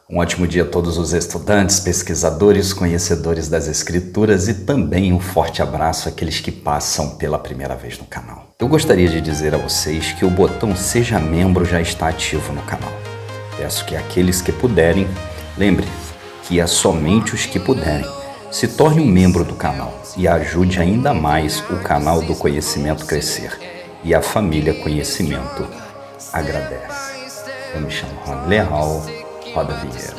Um ótimo dia a todos os estudantes, pesquisadores, conhecedores das escrituras e também um forte abraço àqueles que passam pela primeira vez no canal. Eu gostaria de dizer a vocês que o botão Seja Membro já está ativo no canal. Peço que aqueles que puderem, lembre que é somente os que puderem, se torne um membro do canal e ajude ainda mais o canal do Conhecimento crescer. E a família Conhecimento agradece. Eu me chamo Rony Leal. Roda a vinheta.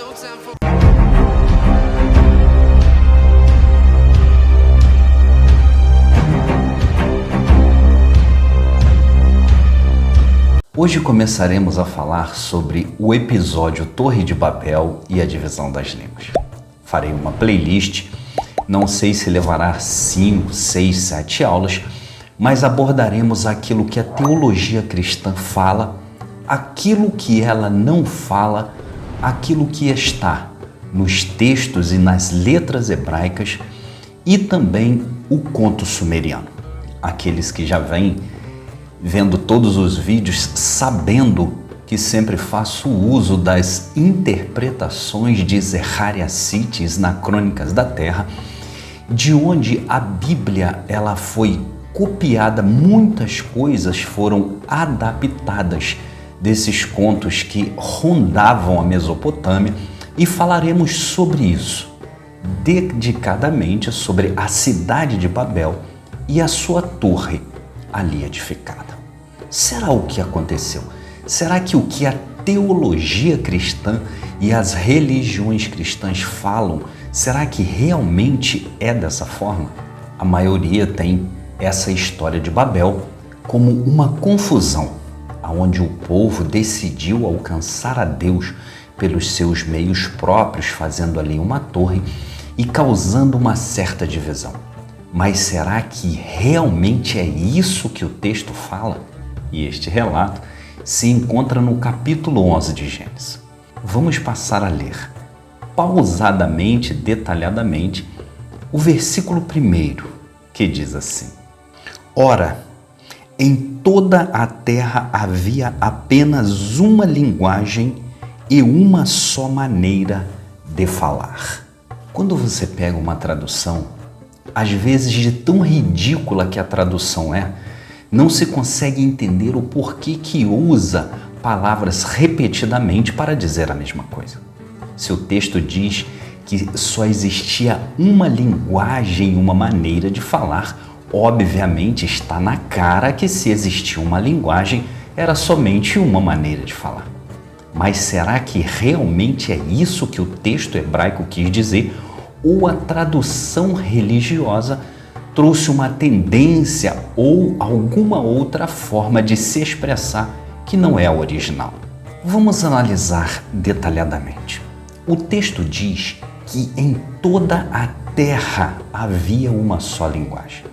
Hoje começaremos a falar sobre o episódio Torre de Babel e a divisão das línguas. Farei uma playlist, não sei se levará 5, 6, 7 aulas, mas abordaremos aquilo que a teologia cristã fala, aquilo que ela não fala, aquilo que está nos textos e nas letras hebraicas e também o conto sumeriano. Aqueles que já vêm vendo todos os vídeos sabendo que sempre faço uso das interpretações de Zecharia Sitchin na Crônicas da Terra, de onde a Bíblia ela foi copiada, muitas coisas foram adaptadas desses contos que rondavam a Mesopotâmia, e falaremos sobre isso, dedicadamente sobre a cidade de Babel e a sua torre ali edificada. Será o que aconteceu? Será que o que a teologia cristã e as religiões cristãs falam, será que realmente é dessa forma? A maioria tem essa história de Babel como uma confusão, onde o povo decidiu alcançar a Deus pelos seus meios próprios, fazendo ali uma torre e causando uma certa divisão. Mas será que realmente é isso que o texto fala? E este relato se encontra no capítulo 11 de Gênesis. Vamos passar a ler pausadamente, detalhadamente, o versículo 1, que diz assim: Ora, em toda a terra havia apenas uma linguagem e uma só maneira de falar. Quando você pega uma tradução, às vezes de tão ridícula que a tradução é, não se consegue entender o porquê que usa palavras repetidamente para dizer a mesma coisa. Se o texto diz que só existia uma linguagem e uma maneira de falar, obviamente está na cara que se existia uma linguagem, era somente uma maneira de falar. Mas será que realmente é isso que o texto hebraico quis dizer? Ou a tradução religiosa trouxe uma tendência ou alguma outra forma de se expressar que não é a original? Vamos analisar detalhadamente. O texto diz que em toda a terra havia uma só linguagem.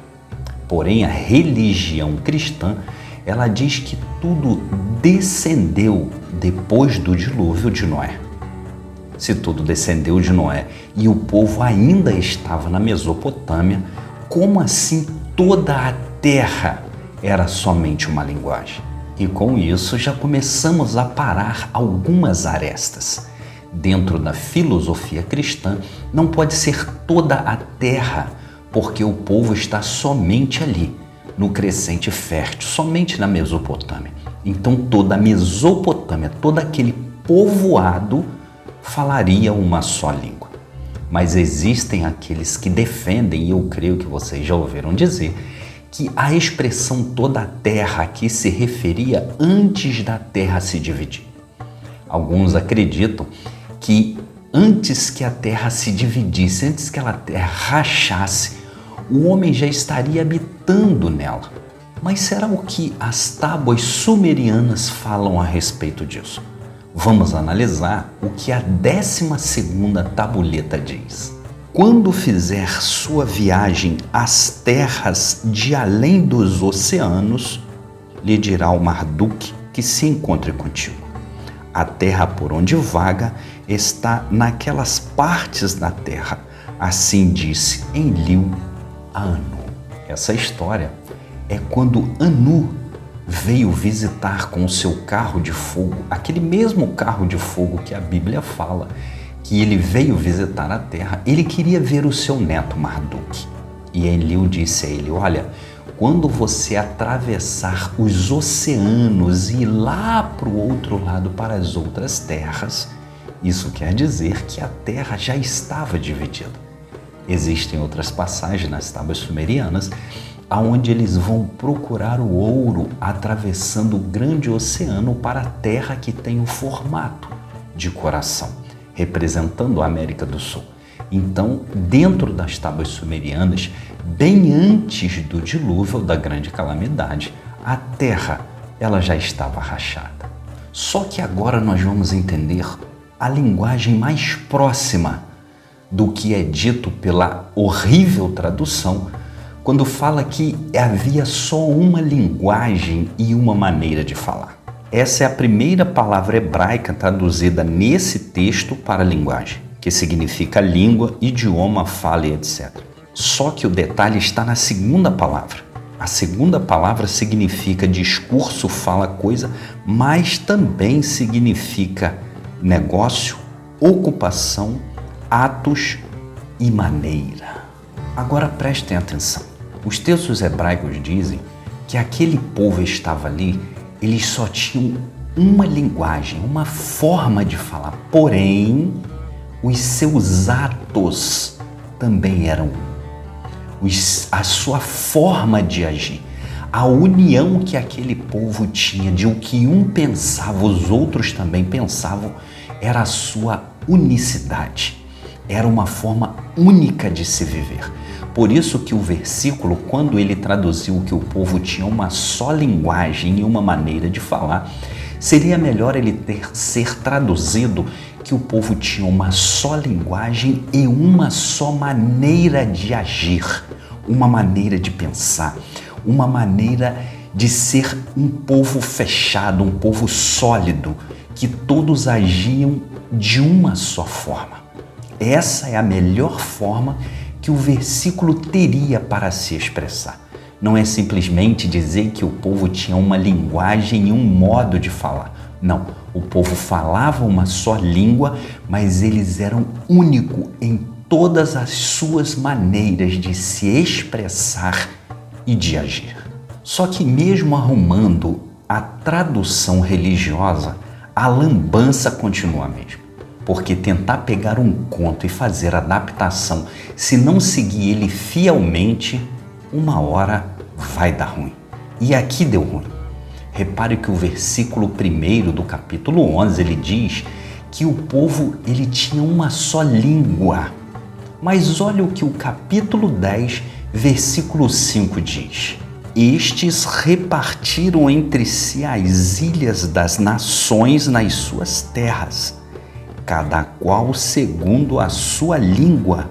Porém, a religião cristã, ela diz que tudo descendeu depois do dilúvio de Noé. Se tudo descendeu de Noé e o povo ainda estava na Mesopotâmia, como assim toda a terra era somente uma linguagem? E com isso já começamos a parar algumas arestas. Dentro da filosofia cristã, não pode ser toda a terra, porque o povo está somente ali, no crescente fértil, somente na Mesopotâmia. Então toda a Mesopotâmia, todo aquele povoado falaria uma só língua. Mas existem aqueles que defendem, e eu creio que vocês já ouviram dizer, que a expressão toda a terra aqui se referia antes da terra se dividir. Alguns acreditam que antes que a terra se dividisse, antes que a terra rachasse, o homem já estaria habitando nela. Mas será o que as tábuas sumerianas falam a respeito disso? Vamos analisar o que a 12ª tabuleta diz. Quando fizer sua viagem às terras de além dos oceanos, lhe dirá o Marduk que se encontre contigo. A terra por onde vaga está naquelas partes da terra. Assim disse Enlil a Anu. Essa história é quando Anu veio visitar com o seu carro de fogo, aquele mesmo carro de fogo que a Bíblia fala que ele veio visitar a terra, ele queria ver o seu neto Marduk. E Enlil disse a ele: olha, quando você atravessar os oceanos e ir lá para o outro lado, para as outras terras, isso quer dizer que a terra já estava dividida. Existem outras passagens nas tábuas sumerianas onde eles vão procurar o ouro atravessando o grande oceano para a terra que tem o formato de coração, representando a América do Sul. Então, dentro das tábuas sumerianas, bem antes do dilúvio, da grande calamidade, a terra ela já estava rachada. Só que agora nós vamos entender a linguagem mais próxima do que é dito pela horrível tradução, quando fala que havia só uma linguagem e uma maneira de falar. Essa é a primeira palavra hebraica traduzida nesse texto para linguagem, que significa língua, idioma, fala e etc. Só que o detalhe está na segunda palavra. A segunda palavra significa discurso, fala, coisa, mas também significa negócio, ocupação, atos e maneira. Agora prestem atenção. Os textos hebraicos dizem que aquele povo estava ali, eles só tinham uma linguagem, uma forma de falar, porém, os seus atos também eram a sua forma de agir. A união que aquele povo tinha de o que um pensava, os outros também pensavam, era a sua unicidade. Era uma forma única de se viver. Por isso que o versículo, quando ele traduziu que o povo tinha uma só linguagem e uma maneira de falar, seria melhor ele ser traduzido que o povo tinha uma só linguagem e uma só maneira de agir, uma maneira de pensar, uma maneira de ser um povo fechado, um povo sólido, que todos agiam de uma só forma. Essa é a melhor forma que o versículo teria para se expressar. Não é simplesmente dizer que o povo tinha uma linguagem e um modo de falar. Não, o povo falava uma só língua, mas eles eram únicos em todas as suas maneiras de se expressar e de agir. Só que mesmo arrumando a tradução religiosa, a lambança continua a mesma. Porque tentar pegar um conto e fazer adaptação, se não seguir ele fielmente, uma hora vai dar ruim. E aqui deu ruim. Repare que o versículo 1 do capítulo 11, ele diz que o povo ele tinha uma só língua. Mas olha o que o capítulo 10, versículo 5 diz. Estes repartiram entre si as ilhas das nações nas suas terras, cada qual segundo a sua língua,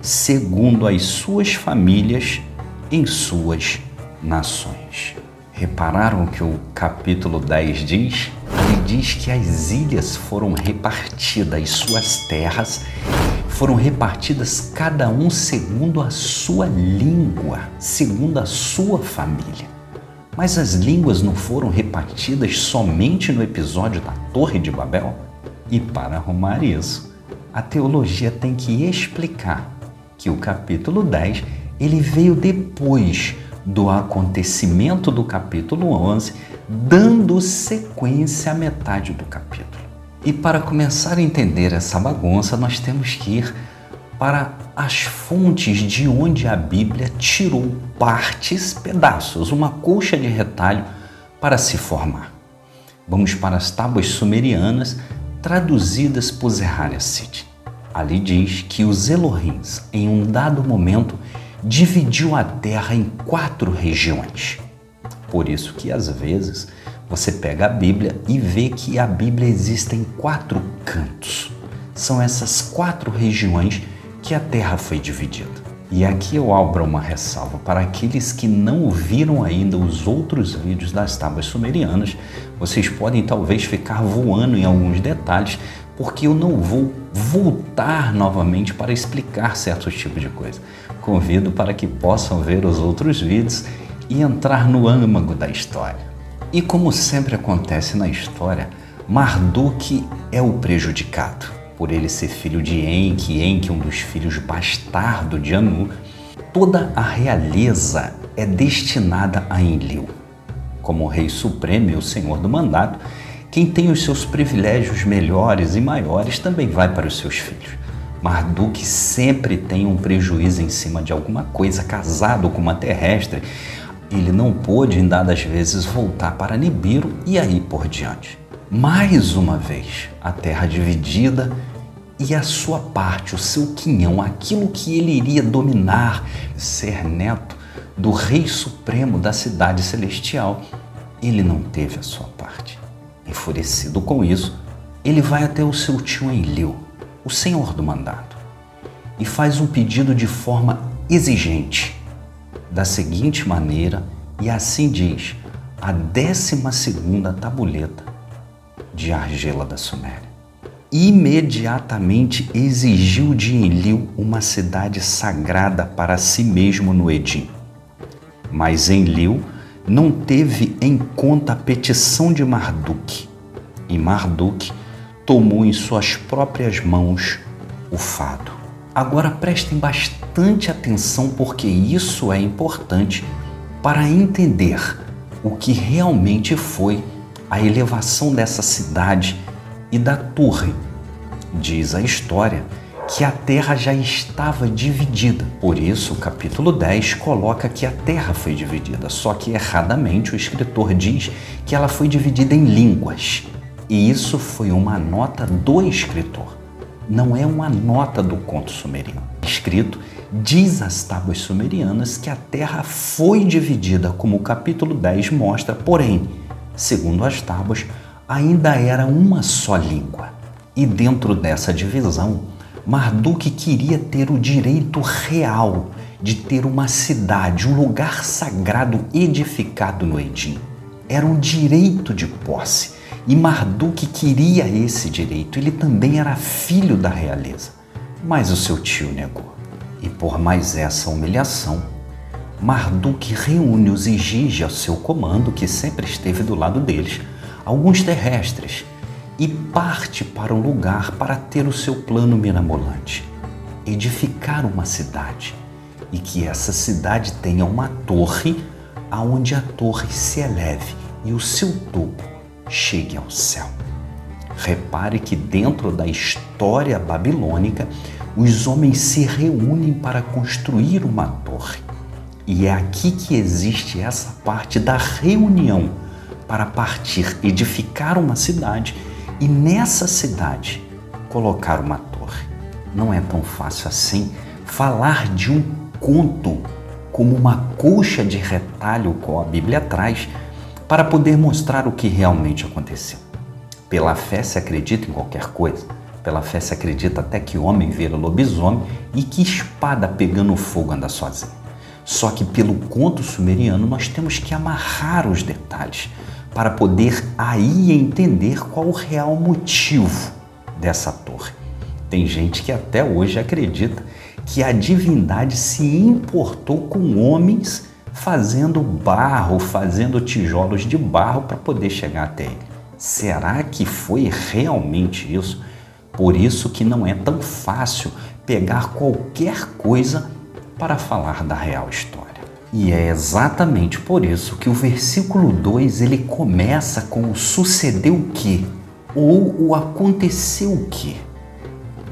segundo as suas famílias, em suas nações. Repararam que o capítulo 10 diz? Ele diz que as ilhas foram repartidas, suas terras foram repartidas cada um segundo a sua língua, segundo a sua família. Mas as línguas não foram repartidas somente no episódio da Torre de Babel? E para arrumar isso, a teologia tem que explicar que o capítulo 10 ele veio depois do acontecimento do capítulo 11, dando sequência à metade do capítulo. E para começar a entender essa bagunça, nós temos que ir para as fontes de onde a Bíblia tirou partes, pedaços, uma colcha de retalho para se formar. Vamos para as tábuas sumerianas, traduzidas por Zeharia Sitchin. Ali diz que os Elohims, em um dado momento, dividiu a terra em 4 regiões. Por isso que, às vezes, você pega a Bíblia e vê que a Bíblia existe em 4 cantos. São essas 4 regiões que a terra foi dividida. E aqui eu abro uma ressalva para aqueles que não viram ainda os outros vídeos das tábuas sumerianas. Vocês podem talvez ficar voando em alguns detalhes, porque eu não vou voltar novamente para explicar certos tipos de coisa. Convido para que possam ver os outros vídeos e entrar no âmago da história. E como sempre acontece na história, Marduk é o prejudicado. Por ele ser filho de Enki, um dos filhos bastardo de Anu, toda a realeza é destinada a Enlil. Como o rei supremo e o senhor do mandato, quem tem os seus privilégios melhores e maiores também vai para os seus filhos. Marduk sempre tem um prejuízo em cima de alguma coisa, casado com uma terrestre. Ele não pôde, em dadas vezes, voltar para Nibiru e aí por diante. Mais uma vez, a terra dividida e a sua parte, o seu quinhão, aquilo que ele iria dominar, ser neto do rei supremo da cidade celestial, ele não teve a sua parte. Enfurecido com isso, ele vai até o seu tio Enlil, o senhor do mandato, e faz um pedido de forma exigente, da seguinte maneira, e assim diz a 12ª tabuleta de argila da Suméria. Imediatamente exigiu de Enlil uma cidade sagrada para si mesmo no Edim. Mas Enlil não teve em conta a petição de Marduk, e Marduk tomou em suas próprias mãos o fado. Agora prestem bastante atenção, porque isso é importante para entender o que realmente foi a elevação dessa cidade e da torre. Diz a história que a terra já estava dividida. Por isso, o capítulo 10 coloca que a terra foi dividida, só que erradamente o escritor diz que ela foi dividida em línguas. E isso foi uma nota do escritor. Não é uma nota do conto sumeriano. Escrito, diz as tábuas sumerianas que a terra foi dividida, como o capítulo 10 mostra, porém, segundo as tábuas, ainda era uma só língua. E dentro dessa divisão, Marduk queria ter o direito real de ter uma cidade, um lugar sagrado edificado no Edim. Era um direito de posse. E Marduk queria esse direito, ele também era filho da realeza, mas o seu tio negou. E por mais essa humilhação, Marduk reúne os Igigi ao seu comando, que sempre esteve do lado deles, alguns terrestres, e parte para um lugar para ter o seu plano mirabolante, edificar uma cidade, e que essa cidade tenha uma torre, aonde a torre se eleve e o seu topo chegue ao céu. Repare que dentro da história babilônica, os homens se reúnem para construir uma torre. E é aqui que existe essa parte da reunião para partir, edificar uma cidade e nessa cidade colocar uma torre. Não é tão fácil assim falar de um conto como uma colcha de retalho, como a Bíblia traz, para poder mostrar o que realmente aconteceu. Pela fé se acredita em qualquer coisa. Pela fé se acredita até que homem vira lobisomem e que espada pegando fogo anda sozinha. Só que pelo conto sumeriano nós temos que amarrar os detalhes para poder aí entender qual o real motivo dessa torre. Tem gente que até hoje acredita que a divindade se importou com homens fazendo barro, fazendo tijolos de barro para poder chegar até ele. Será que foi realmente isso? Por isso que não é tão fácil pegar qualquer coisa para falar da real história. E é exatamente por isso que o versículo 2 ele começa com o sucedeu o quê? Ou o aconteceu o quê?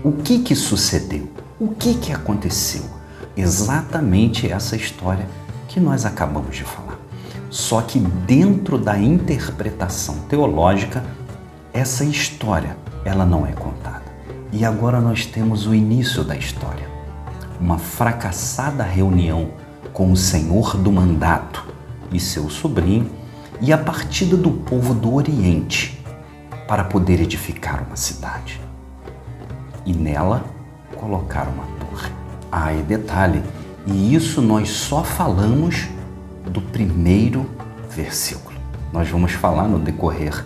O que sucedeu? O que aconteceu? Exatamente essa história que nós acabamos de falar. Só que dentro da interpretação teológica, essa história, ela não é contada. E agora nós temos o início da história. Uma fracassada reunião com o senhor do mandato e seu sobrinho e a partida do povo do Oriente para poder edificar uma cidade. E nela colocar uma torre. Ah, e detalhe, e isso nós só falamos do primeiro versículo. Nós vamos falar no decorrer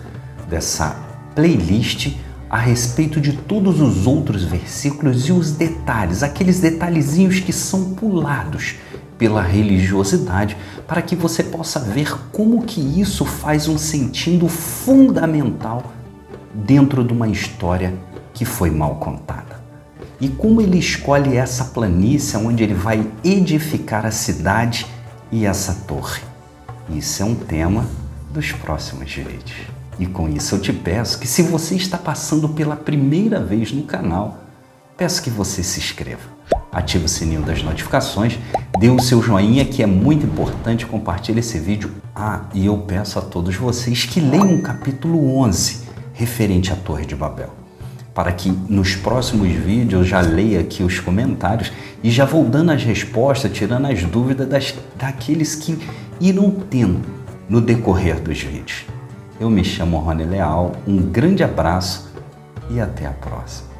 dessa playlist a respeito de todos os outros versículos e os detalhes, aqueles detalhezinhos que são pulados pela religiosidade, para que você possa ver como que isso faz um sentido fundamental dentro de uma história que foi mal contada. E como ele escolhe essa planície onde ele vai edificar a cidade e essa torre. Isso é um tema dos próximos vídeos. E com isso eu te peço que, se você está passando pela primeira vez no canal, peço que você se inscreva, ative o sininho das notificações, dê o seu joinha, que é muito importante, compartilhe esse vídeo. E eu peço a todos vocês que leiam o capítulo 11, referente à Torre de Babel, para que nos próximos vídeos eu já leia aqui os comentários e já vou dando as respostas, tirando as dúvidas daqueles que irão tendo no decorrer dos vídeos. Eu me chamo Rony Leal, um grande abraço e até a próxima.